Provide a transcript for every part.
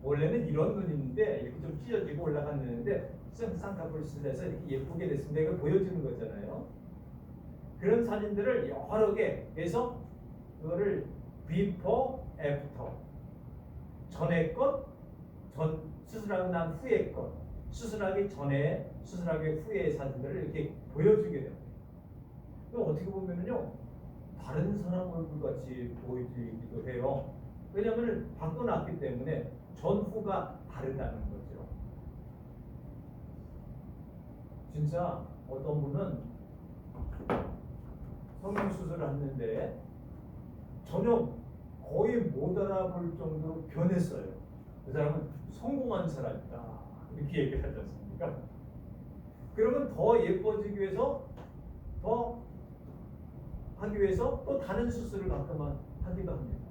원래는 이런 눈인데 이렇게 좀 찢어지고 올라간 눈인데 쌍꺼풀 해서 이렇게 예쁘게 됐습니다. 이거 보여주는 거잖아요. 그런 사진들을 여러 개 해서 그거를 before, after, 전에 것, 수술하고 난 후의 것, 수술하기 전에, 수술하기 후의 사진들을 이렇게 보여주게 됩니다. 어떻게 보면은요, 다른 사람 얼굴 같이 보이기도 해요. 왜냐하면 바꿔놨기 때문에 전후가 다르다는 거죠. 진짜 어떤 분은 성형수술을 했는데 전혀 거의 못 알아볼 정도로 변했어요. 그 사람은 성공한 사람이다 이렇게 얘기를 하지 않습니까? 그러면 더 예뻐지기 위해서 더 하기 위해서 또 다른 수술을 가끔 하기도 합니다.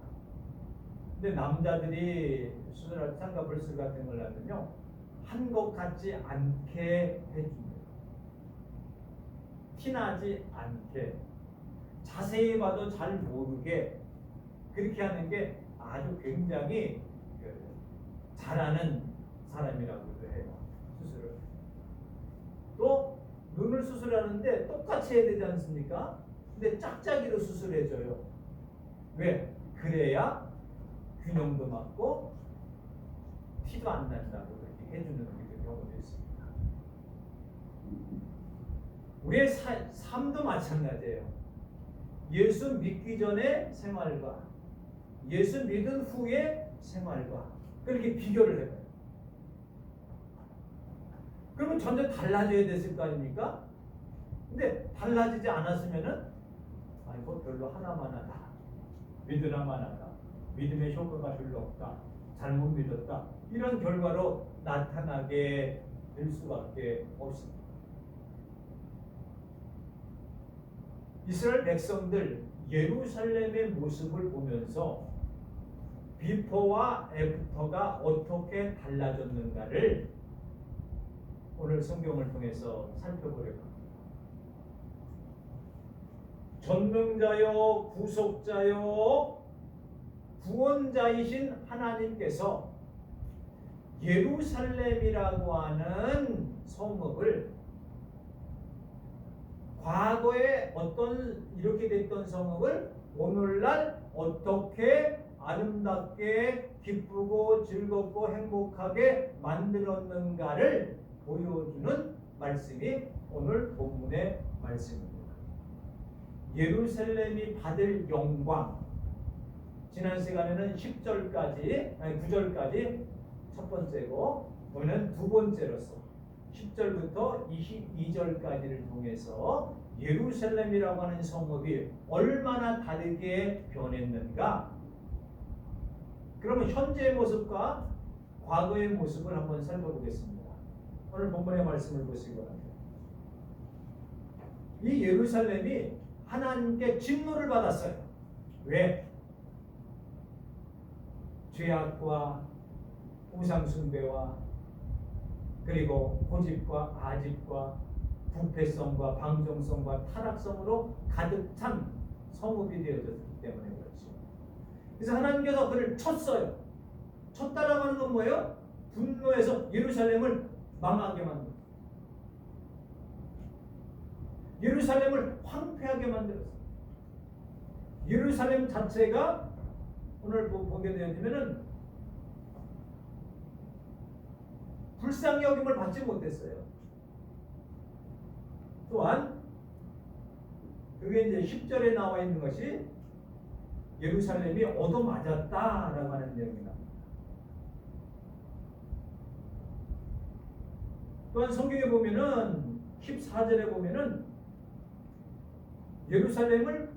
근데 남자들이 수술할 때 쌍꺼풀 수술 같은 걸 하면요, 한 것 같지 않게 해줍니다. 티나지 않게, 자세히 봐도 잘 모르게 그렇게 하는 게 아주 굉장히 잘하는 사람이라고도 해요. 수술을. 또 눈을 수술하는데 똑같이 해야 되지 않습니까? 근데 짝짝이로 수술해줘요. 왜? 그래야 균형도 맞고 티도 안 난다고 그렇게 해주는 경우도 있습니다. 우리의 삶도 마찬가지예요. 예수 믿기 전의 생활과 예수 믿은 후의 생활과 그렇게 비교를 해봐요. 그러면 전혀 달라져야 됐을 거 아닙니까? 근데 달라지지 않았으면은 아이고 별로 하나만 하다, 믿으나만 하다, 믿음의 효과가 별로 없다, 잘못 믿었다, 이런 결과로 나타나게 될 수밖에 없습니다. 이스라엘 백성들 예루살렘의 모습을 보면서 비포와 애프터가 어떻게 달라졌는가를 오늘 성경을 통해서 살펴보려고 합니다. 전능자요, 구속자요, 구원자이신 하나님께서 예루살렘이라고 하는 성읍을 과거에 어떤 이렇게 됐던 성읍을 오늘날 어떻게 아름답게 기쁘고 즐겁고 행복하게 만들었는가를 보여주는 말씀이 오늘 본문의 말씀입니다. 예루살렘이 받을 영광, 지난 시간에는 9절까지 첫 번째고 오늘은 두 번째로서 10절부터 22절까지를 통해서 예루살렘이라고 하는 성읍이 얼마나 다르게 변했는가, 그러면 현재의 모습과 과거의 모습을 한번 살펴보겠습니다. 오늘 본문의 말씀을 보시기 바랍니다. 이 예루살렘이 하나님께 진노를 받았어요. 왜? 죄악과 우상숭배와 그리고 고집과 아집과 부패성과 방종성과 타락성으로 가득 찬 성읍이 되어졌기 때문에 그렇죠. 그래서 하나님께서 그를 쳤어요. 쳤다라고 하는 건 뭐예요? 분노해서 예루살렘을 망하게 만들었어요. 예루살렘을 황폐하게 만들었어요. 예루살렘 자체가 오늘 보게 되어지면은 불쌍히 여김을 받지 못했어요. 또한 그게 이제 10절에 나와 있는 것이 예루살렘이 얻어맞았다라고 하는 내용입니다. 또한 성경에 보면은 14절에 보면은 예루살렘을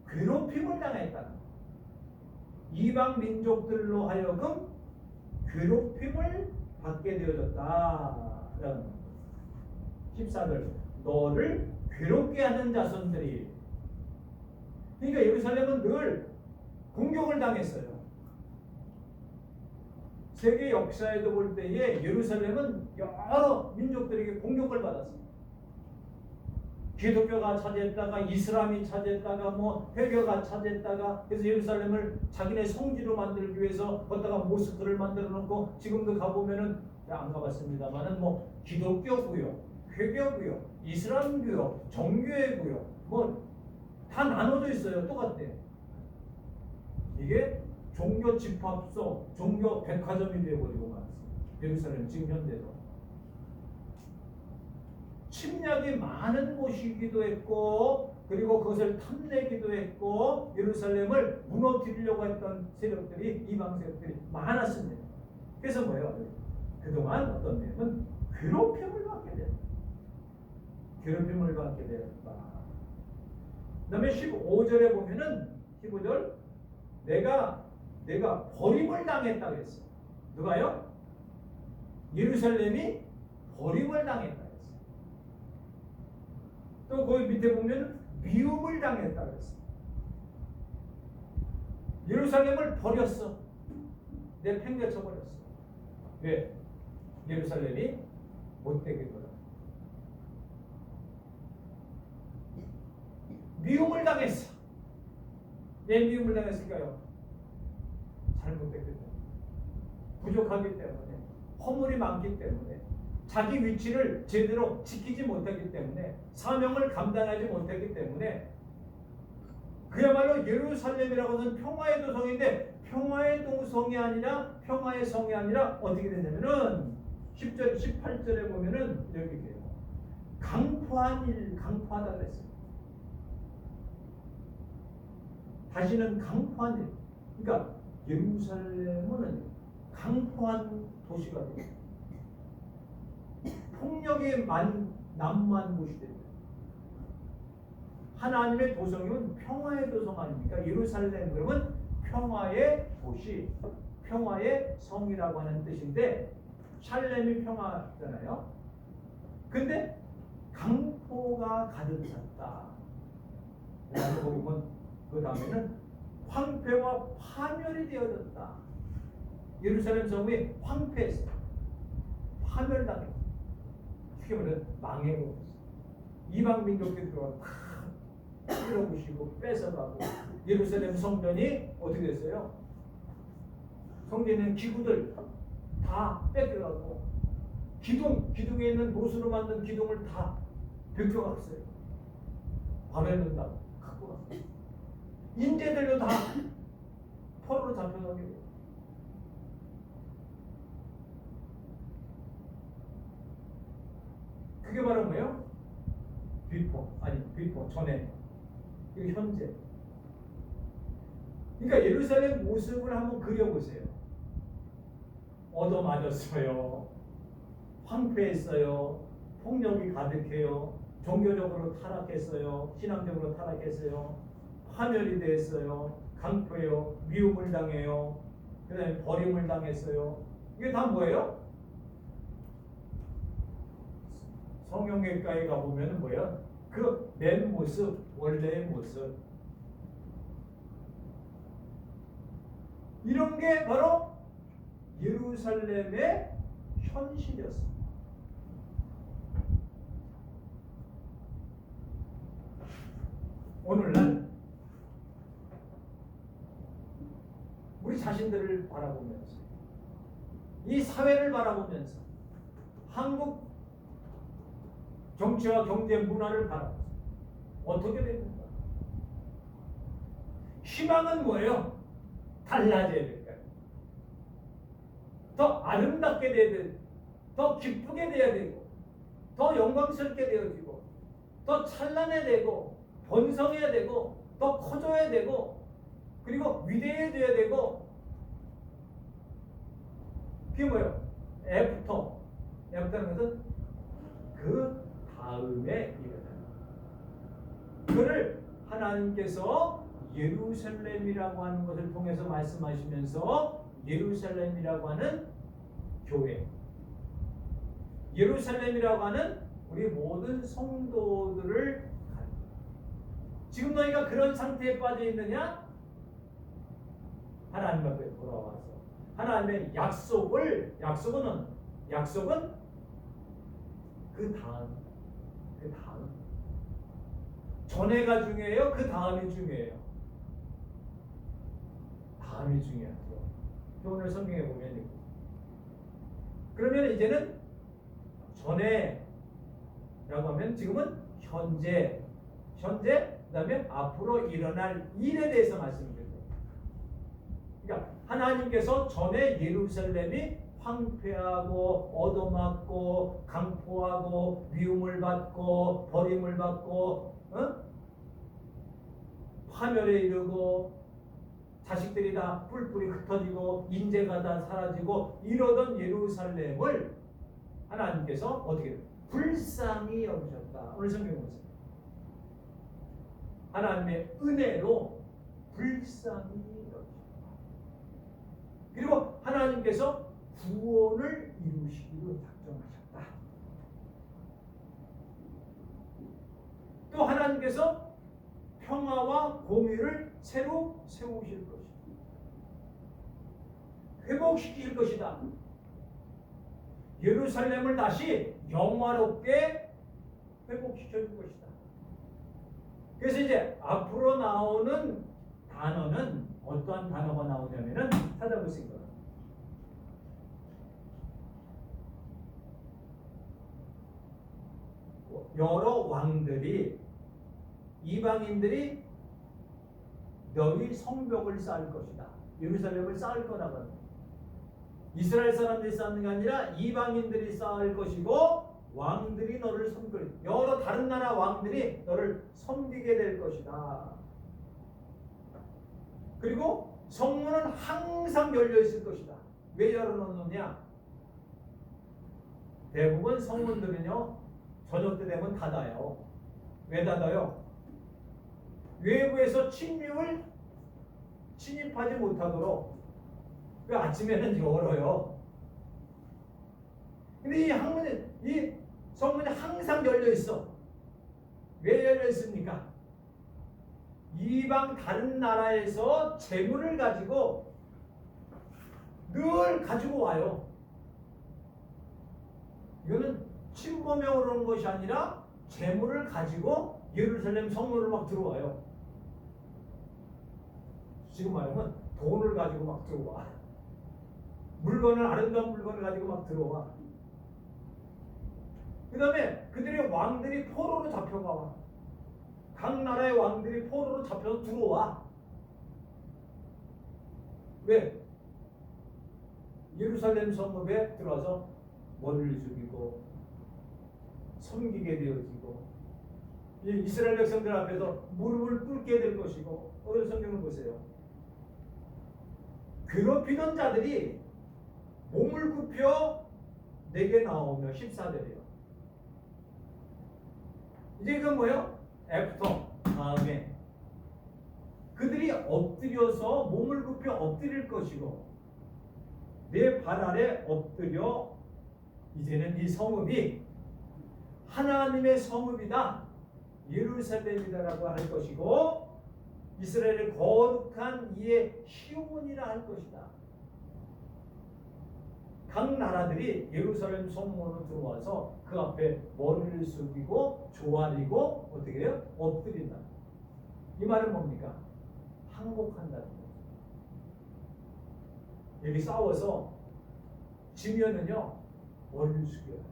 괴롭힘을 당했다. 이방 민족들로 하여금 괴롭힘을 받게 되어졌다라는 14절, 너를 괴롭게 하는 자손들이, 그러니까 예루살렘은 늘 공격을 당했어요. 세계 역사에도 볼 때에 예루살렘은 여러 민족들에게 공격을 받았습니다. 기독교가 차지했다가 이슬람이 차지했다가 뭐 회교가 차지했다가 그래서 예루살렘을 자기네 성지로 만들기 위해서 거기다가 모스크를 만들어 놓고 지금도 가보면은 안 가봤습니다만은 뭐 기독교고요, 회교고요, 이슬람교요, 정교회고요, 뭐 다 나눠져 있어요. 똑같대. 이게 종교 집합소, 종교 백화점이 되어버리고 말았어요. 예루살렘 지금 현대도. 침략이 많은 곳이기도 했고 그리고 그것을 탐내기도 했고 예루살렘을 무너뜨리려고 했던 세력들이 이방 세력들이 많았습니다. 그래서 뭐예요? 그동안 어떤 면은 괴롭힘을 받게 됐다. 괴롭힘을 받게 됐다. 그 다음에 15절에 보면은 15절 내가 버림을 당했다 그랬어. 누가요? 예루살렘이 버림을 당했다 그랬어. 또 거기 밑에 보면 미움을 당했다 그랬어. 예루살렘을 버렸어. 내팽개쳐 버렸어. 왜? 예루살렘이 못되게 돌아. 미움을 당했어. 왜 미움을 당했을까요? 잘못됐기 때문에, 부족하기 때문에, 허물이 많기 때문에, 자기 위치를 제대로 지키지 못했기 때문에, 사명을 감당하지 못했기 때문에, 그야말로 예루살렘이라고 하는 평화의 도성인데 평화의 도성이 아니라 평화의 성이 아니라 어떻게 되냐면은 10절, 18절에 보면은 이렇게 돼요. 강포하다 그랬어요. 다시는 강포한 일. 그러니까 예루살렘은 강포한 도시가 돼요. 폭력이 난무한 곳이 됩니다. 하나님의 도성이면 평화의 도성 아닙니까? 예루살렘 그러면 평화의 도시, 평화의 성이라고 하는 뜻인데 샬렘이 평화잖아요. 근데 강포가 가득 찼다. 그래서 보면 그 다음에는 황폐와 파멸이 되어졌다. 예루살렘 성이 황폐했어. 파멸당했어. 쉽게 말하면 망해버렸어. 이방 민족들이 들어와 다 끌어부시고 뺏어가고 예루살렘 성전이 어떻게 됐어요? 성전에 있는 기구들 다 뺏겨가고 기둥에 있는 노수로 만든 기둥을 다 벗겨갔어요. 바벨론 다 갖고 갔어요. 인재들도 다 포로로 잡혀가게 돼요. 그게 바로 뭐예요? 비포 전에 그리고 현재. 그러니까 예루살렘 모습을 한번 그려보세요. 얻어맞았어요. 황폐했어요. 폭력이 가득해요. 종교적으로 타락했어요. 신앙적으로 타락했어요. 파멸이 됐어요. 강포해요. 미움을 당해요. 그 다음에 버림을 당했어요. 이게 다 뭐예요? 성경외과에 가보면 뭐예요? 그 맨 모습, 원래의 모습. 이런 게 바로 예루살렘의 현실이었습니다. 오늘날 우리 자신들을 바라보면서 이 사회를 바라보면서 한국 정치와 경제 문화를 바라보면서 어떻게 됩니까? 희망은 뭐예요? 달라져야 될까요? 더 아름답게 돼야 되고 더 기쁘게 돼야 되고 더 영광스럽게 되어지고 더 찬란해야 되고 번성해야 되고 더 커져야 되고 그리고 위대해져야 되고 그게 뭐예요? 애프터라는 것은 그 다음에 일어나는 그를 하나님께서 예루살렘이라고 하는 것을 통해서 말씀하시면서 예루살렘이라고 하는 교회, 예루살렘이라고 하는 우리 모든 성도들을 지금 너희가 그런 상태에 빠져 있느냐? 하나님 앞에 돌아와서 하나님의 약속은 그 다음 전에가 중요해요? 그 다음이 중요해요? 다음이 중요하죠. 오늘 성경에 보면 그러면 이제는 전에라고 하면 지금은 현재 그다음에 앞으로 일어날 일에 대해서 말씀드려요. 그러니까 하나님께서 전에 예루살렘이 황폐하고 얻어맞고 강포하고 미움을 받고 버림을 받고 파멸에 이르고 자식들이 다 뿔뿔이 흩어지고 인재가 다 사라지고 이러던 예루살렘을 하나님께서 어떻게 불쌍히 여기셨다. 오늘 성경 보세요. 하나님의 은혜로 불쌍히 여기셨다. 그리고 하나님께서 구원을 이루시기로 작정하셨다. 또 하나님께서 평화와 공의를 새로 세우실 것이다. 회복시킬 것이다. 예루살렘을 다시 영화롭게 회복시켜 줄 것이다. 그래서 이제 앞으로 나오는 단어는 어떠한 단어가 나오냐면은 찾아보신 거예요. 여러 왕들이 이방인들이 너희 성벽을 쌓을 것이다. 예루살렘을 쌓을 거라고 합니다. 이스라엘 사람들이 쌓는 게 아니라 이방인들이 쌓을 것이고 왕들이 너를 섬길 여러 다른 나라 왕들이 너를 섬기게 될 것이다. 그리고 성문은 항상 열려 있을 것이다. 왜 열어놓느냐? 대부분 성문들은요 저녁 때 되면 닫아요. 왜 닫아요? 외부에서 침입을 침입하지 못하도록 그 아침에는 열어요. 근데 이 성문이 항상 열려 있어. 왜 열려 있습니까? 이방 다른 나라에서 재물을 가지고 늘 가지고 와요. 이거는 침범해 오는 것이 아니라 재물을 가지고 예루살렘 성문으로 막 들어와요. 지금 말하면 돈을 가지고 막 들어와. 아름다운 물건을 가지고 막 들어와. 그 다음에 그들의 왕들이 포로로 잡혀가. 각 나라의 왕들이 포로로 잡혀서 들어와. 왜? 예루살렘 성읍에 들어와서 머리를 숙이고 섬기게 되어지고 이스라엘 백성들 앞에서 무릎을 꿇게 될 것이고. 오늘 성경을 보세요. 괴롭히던 자들이 몸을 굽혀 내게 나오며 14절이에요. 이제 그건 뭐예요? 애프터 다음에 그들이 엎드려서 몸을 굽혀 엎드릴 것이고 내 발 아래 엎드려 이제는 이 성읍이 하나님의 성읍이다. 예루살렘이다라고 할 것이고 이스라엘의 거룩한 이의 시온이라 할 것이다. 각 나라들이 예루살렘 성문으로 들어와서 그 앞에 머리를 숙이고 조아리고 어떻게 해요? 엎드린다. 이 말은 뭡니까? 항복한다는 거죠. 여기 싸워서 지면은요 머리를 숙여요.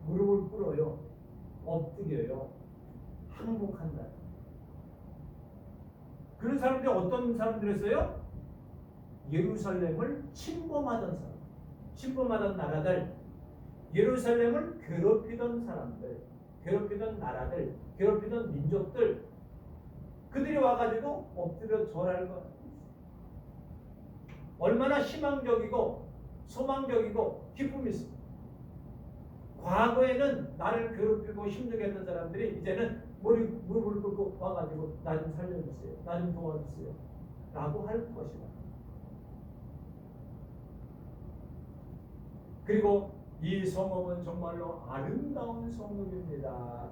무릎을 꿇어요. 엎드려요. 항복한다. 그런 사람들이 어떤 사람들이었어요? 예루살렘을 침범하던 사람, 침범하던 나라들, 예루살렘을 괴롭히던 사람들, 괴롭히던 나라들, 괴롭히던 민족들, 그들이 와가지고 엎드려 절할 것. 얼마나 희망적이고 소망적이고 기쁨이 있습니다. 과거에는 나를 괴롭히고 힘들게 했던 사람들이 이제는 무릎을 꿇고 와가지고 나 좀 살려주세요, 나 좀 도와주세요 라고 할 것이다. 그리고 이 성읍은 정말로 아름다운 성읍입니다.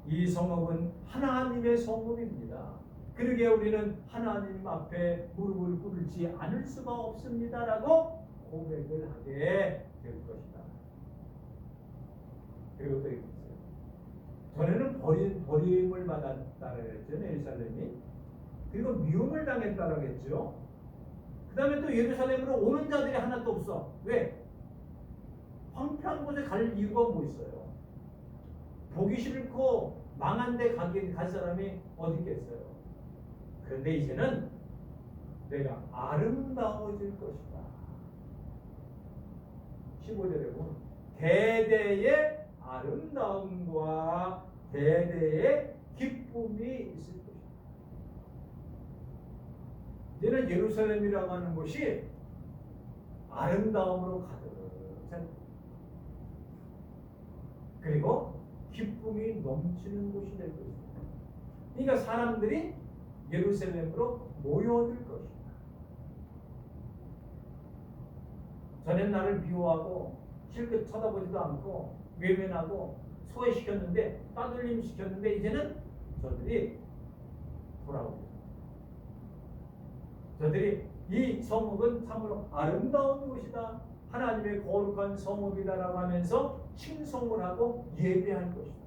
이 성읍은 하나님의 성읍입니다. 그러기에 우리는 하나님 앞에 무릎을 꿇지 않을 수가 없습니다라고 고백을 하게 될 것이다. 그리고 또 있어요. 전에는 버림을 받았다고 그랬죠. 예루살렘이. 그리고 미움을 당했다고 했죠. 그 다음에 또 예루살렘으로 오는 자들이 하나도 없어. 왜? 황폐한 곳에 갈 이유가 뭐 있어요? 보기 싫고 망한 데 갈 사람이 어디 있겠어요? 그런데 이제는 내가 아름다워질 것이다. 15절에 보면 대대의 아름다움과 대대의 기쁨이 있을 것이다. 이제는 예루살렘이라고 하는 곳이 아름다움으로 가득 찬, 그리고 기쁨이 넘치는 곳이 될 것입니다. 그러니까 사람들이 예루살렘으로 모여들 것이다. 전엔 나를 미워하고 실컷 쳐다보지도 않고 외면하고 소외시켰는데, 따돌림 시켰는데, 이제는 저들이 돌아옵니다. 저들이 이 성읍은 참으로 아름다운 곳이다, 하나님의 거룩한 성읍이다라고 하면서 칭송을 하고 예배할 것이다.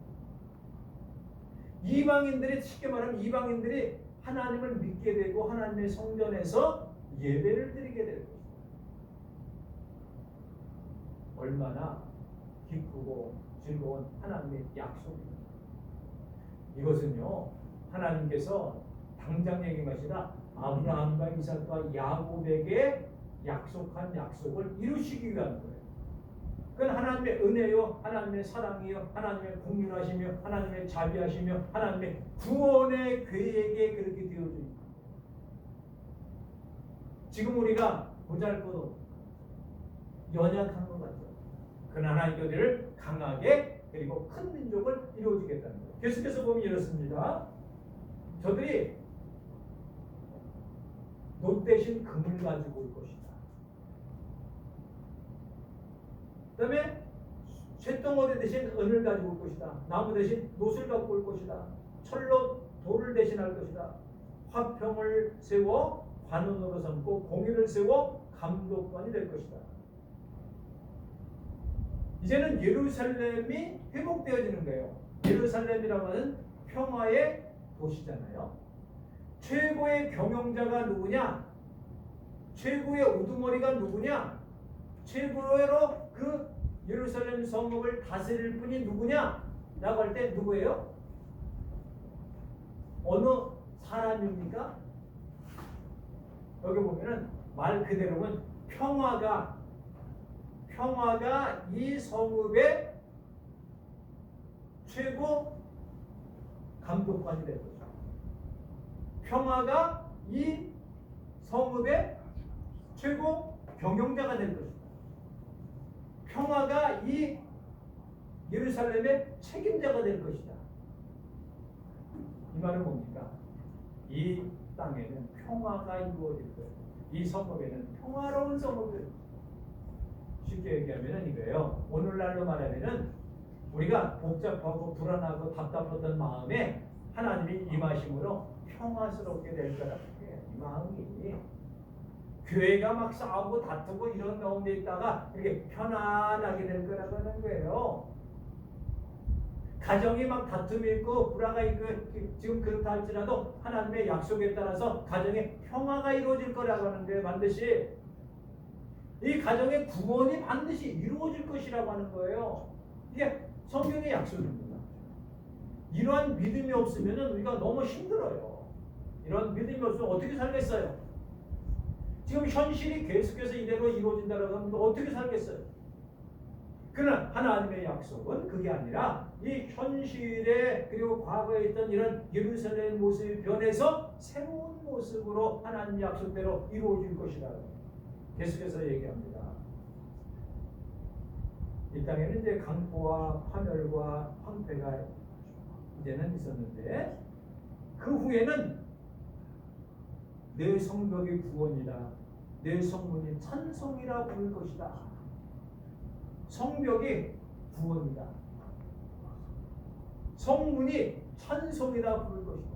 이방인들이, 쉽게 말하면 이방인들이 하나님을 믿게 되고 하나님의 성전에서 예배를 드리게 될 것이다. 얼마나 기쁘고 즐거운 하나님의 약속입니다. 이것은요, 하나님께서 당장 얘기한 것이 아니라 아브라함과 이삭과 야곱에게 약속한 약속을 이루시기 위한 거예요. 그건 하나님의 은혜요, 하나님의 사랑이요, 하나님의 공륜하시며, 하나님의 자비하시며, 하나님의 구원의 계획에 그렇게 되어져 있는 거예요. 지금 우리가 보잘것없고 연약한 것 같죠. 그러나 하나님께 우리를 강하게, 그리고 큰 민족을 이루어주겠다는 거예요. 계속해서 보면 이렇습니다. 저들이 노 대신 금을 가지고 올 것이다. 그 다음에 쇳덩어리 대신 은을 가지고 올 것이다. 나무 대신 놋을 갖고 올 것이다. 철로 돌을 대신할 것이다. 화평을 세워 관원으로 삼고 공의를 세워 감독관이 될 것이다. 이제는 예루살렘이 회복되어지는 거예요. 예루살렘이라고 하는 평화의 도시잖아요. 최고의 경영자가 누구냐? 최고의 우두머리가 누구냐? 최고로 그 예루살렘 성읍을 다스릴 분이 누구냐? 라고 할 때 누구예요? 어느 사람입니까? 여기 보면은 말 그대로는 평화가 이 성읍의 최고 감독관이 될 것이다. 평화가 이 성읍의 최고 경영자가 될 것이다. 평화가 이 예루살렘의 책임자가 될 것이다. 이 말은 뭡니까? 이 땅에는 평화가 이루어질 거예요. 이 성읍에는 평화로운 성읍을, 쉽게 얘기하면 이거예요. 오늘날로 말하면 우리가 복잡하고 불안하고 답답했던 마음에 하나님이 임하심으로 평화스럽게 될 거라고 해요. 이 마음이 교회가 막 싸우고 다투고 이런 가운데 있다가 이렇게 편안하게 될 거라고 하는 거예요. 가정이 막 다툼이 있고 불화가 있고 지금 그렇다 할지라도 하나님의 약속에 따라서 가정에 평화가 이루어질 거라고 하는 거예요. 반드시 이 가정의 구원이 반드시 이루어질 것이라고 하는 거예요. 이게 성경의 약속입니다. 이러한 믿음이 없으면 우리가 너무 힘들어요. 이런 믿음이 없으면 어떻게 살겠어요? 지금 현실이 계속해서 이대로 이루어진다고 하면 어떻게 살겠어요? 그러나 하나님의 약속은 그게 아니라 이 현실에, 그리고 과거에 있던 이런 예루살렘 모습이 변해서 새로운 모습으로 하나님 약속대로 이루어질 것이다. 계속해서 얘기합니다. 이 땅에는 이제 강포와 파멸과 황폐가 이제는 있었는데, 그 후에는 내 성벽이 구원이라, 내 성문이 찬송이라 부를 것이다. 성벽이 구원이다. 성문이 찬송이라 부를 것이다.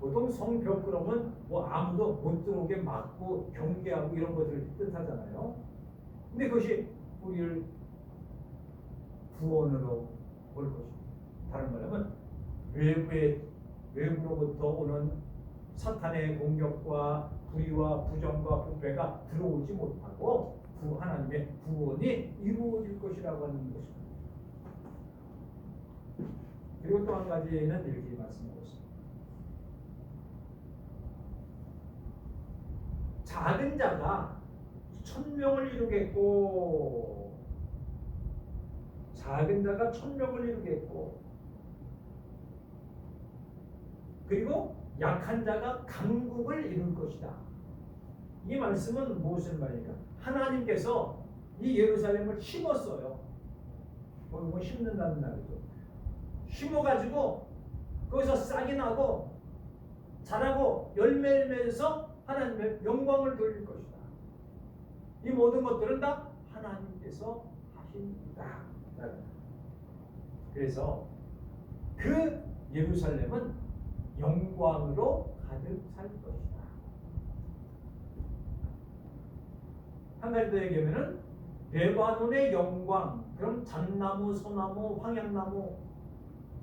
보통 성벽 그러면 뭐 아무도 못 들어오게 막고 경계하고 이런 것들을 뜻하잖아요. 근데 그것이 우리를 구원으로 볼 것입니다. 다른 말하면 외부로부터 오는 사탄의 공격과 불의와 부정과 부패가 들어오지 못하고 하나님의 구원이 이루어질 것이라고 하는 것입니다. 그리고 또 한 가지는 이렇게 말씀하고 있습니다. 작은 자가 1000명을 이루겠고, 작은 자가 1000명을 이루겠고, 그리고 약한 자가 강국을 이룰 것이다. 이 말씀은 무엇을 말입니까? 하나님께서 이 예루살렘을 심었어요. 뭐 심는다는 말이죠. 심어가지고 거기서 싹이 나고 자라고 열매를 맺어서 하나님의 영광을 돌릴 것이다. 이 모든 것들은 다 하나님께서 하신 일이다. 그래서 그 예루살렘은 영광으로 가득 찰 것이다. 한 가지 더 얘기하면은 레바논의 영광, 그럼 잣나무, 소나무, 황양나무,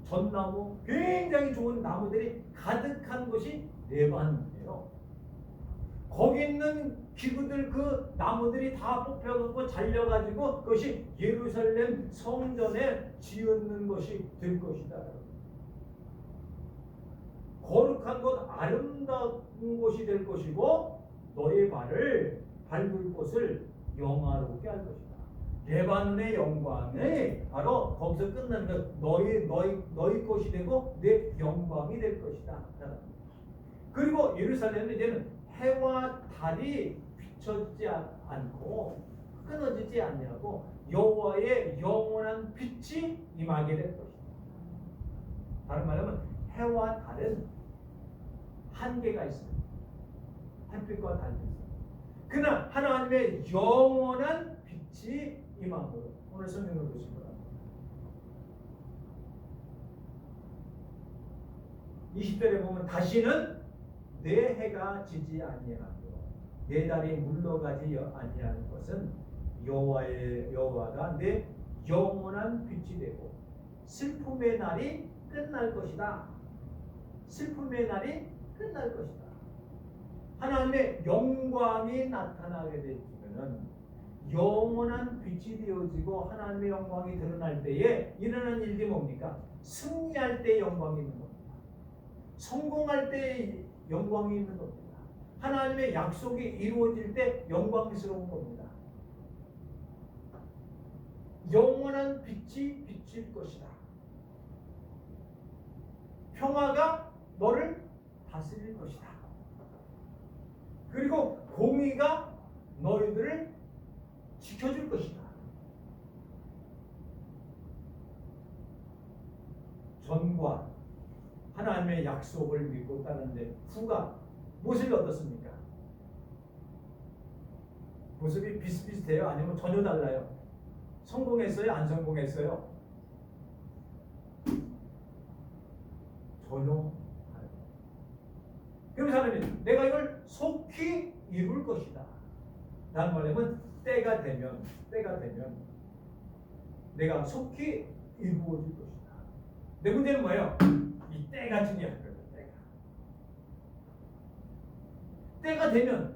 전나무, 굉장히 좋은 나무들이 가득한 곳이 레바논이에요. 거기 있는 기구들, 그 나무들이 다 뽑혀갖고 잘려가지고 그것이 예루살렘 성전에 지었는 것이 될 것이다. 거룩한 곳, 아름다운 곳이 될 것이고 너의 발을 밟을 곳을 영화롭게 할 것이다. 레바논의 영광이 바로 거기서 끝나는 것, 너희 것이 되고 내 영광이 될 것이다. 그리고 예루살렘은 이제는 해와 달이 비춰지지 않고 끊어지지 않냐고 여호와의 영원한 빛이 임하게 될 것이다. 다른 말하면 해와 달은 한계가 있습니다. 햇빛과 달이 있습니다. 그러나 하나님의 영원한 빛이 임함으로 오늘 성경을 보시기 바랍니다. 20절에 보면 다시는 내 해가 지지 아니하고 내 달이 물러가지 아니하는 것은 여호와가 내 영원한 빛이 되고 슬픔의 날이 끝날 것이다. 슬픔의 날이 끝날 것이다. 하나님의 영광이 나타나게 되면 영원한 빛이 되어지고 하나님의 영광이 드러날 때에 일어나는 일이 뭡니까? 승리할 때 영광이 있는 겁니다. 성공할 때 영광이 있는 겁니다. 하나님의 약속이 이루어질 때 영광스러운 겁니다. 영원한 빛이 비칠 것이다. 평화가 너를 다스릴 것이다. 그리고 공의가 너희들을 지켜줄 것이다. 전과 하나님의 약속을 믿고 따르는데 후가 모습이 어떻습니까? 모습이 비슷비슷해요? 아니면 전혀 달라요? 성공했어요? 안 성공했어요? 전혀 다르다. 그러면서 하나님, 내가 이걸 속히 이룰 것이다. 라는 말하면 때가 되면 내가 속히 이루어질 것이다. 내 문제는 뭐예요? 이 때가 중요한 거예요. 때가 되면.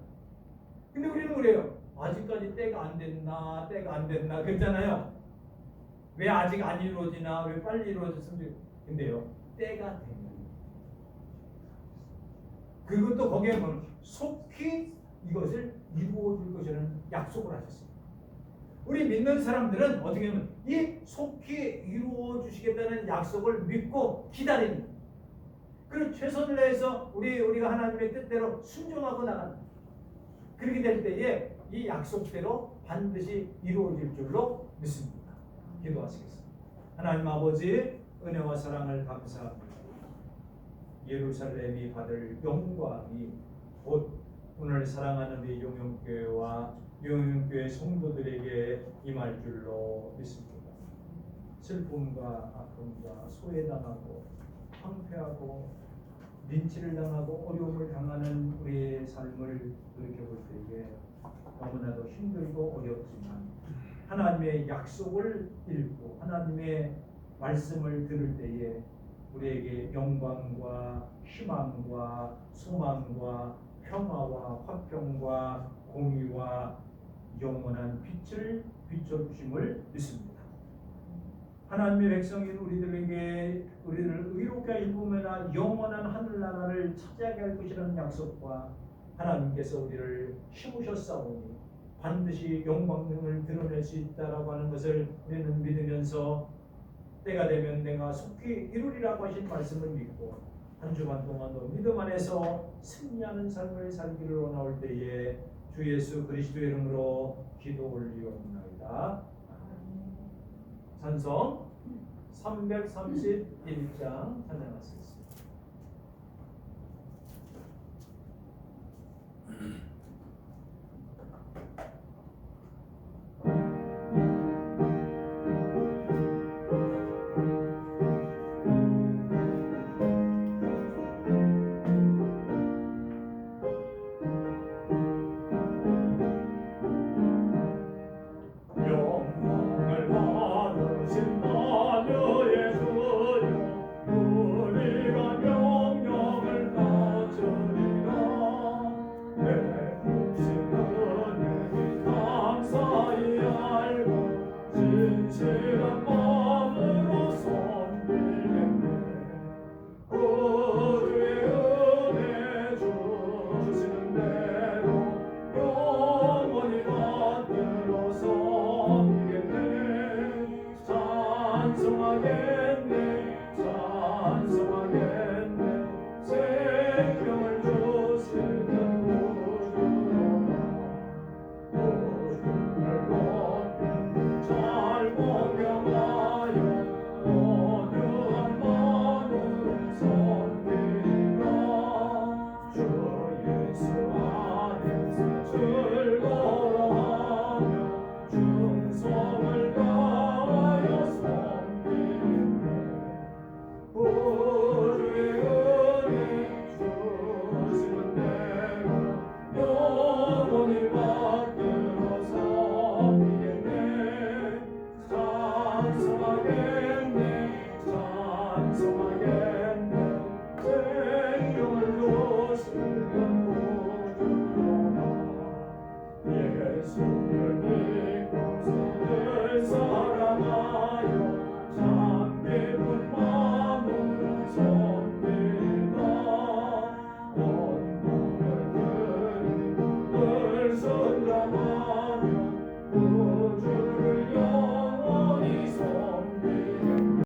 근데 우리는 그래요. 아직까지 때가 안 됐나 그랬잖아요. 왜 아직 안 이루어지나, 왜 빨리 이루어졌으면 좋겠나. 근데요, 때가 되면 그것도 거기에 보면 속히 이것을 이루어줄 것이라는 약속을 하셨습니다. 우리 믿는 사람들은 어떻게 하면 이 속히 이루어 주시겠다는 약속을 믿고 기다립니다. 그리고 최선을 다해서 우리가 하나님의 뜻대로 순종하고 나갑니다. 그렇게 될 때에 이 약속대로 반드시 이루어질 줄로 믿습니다. 기도하시겠습니다. 하나님 아버지, 은혜와 사랑을 감사합니다. 예루살렘이 받을 영광이 곧 오늘 사랑하는 우리 용영교회와 용영교회 성도들에게 임할 줄로 믿습니다. 슬픔과 아픔과 소외당하고 황폐하고 린치를 당하고 어려움을 당하는 우리의 삶을 돌이켜볼 때에 너무나도 힘들고 어렵지만 하나님의 약속을 읽고 하나님의 말씀을 들을 때에 우리에게 영광과 희망과 소망과 평화와 화평과 공의와 영원한 빛을 비춰주심을 믿습니다. 하나님의 백성인 우리들에게 우리를 의롭게 하실 뿐만 아니라 영원한 하늘나라를 차지하게 할 것이라는 약속과 하나님께서 우리를 심으셨사오니 반드시 영광을 드러낼 수 있다라고 하는 것을 우리는 믿으면서 때가 되면 내가 속히 이루리라고 하신 말씀을 믿고 한 주간 동안도 믿음 안에서 승리하는 삶을 살기를 원할 때에 주 예수 그리스도의 이름으로 기도 올리옵나이다. 찬송 331장 찬양하시겠습니다.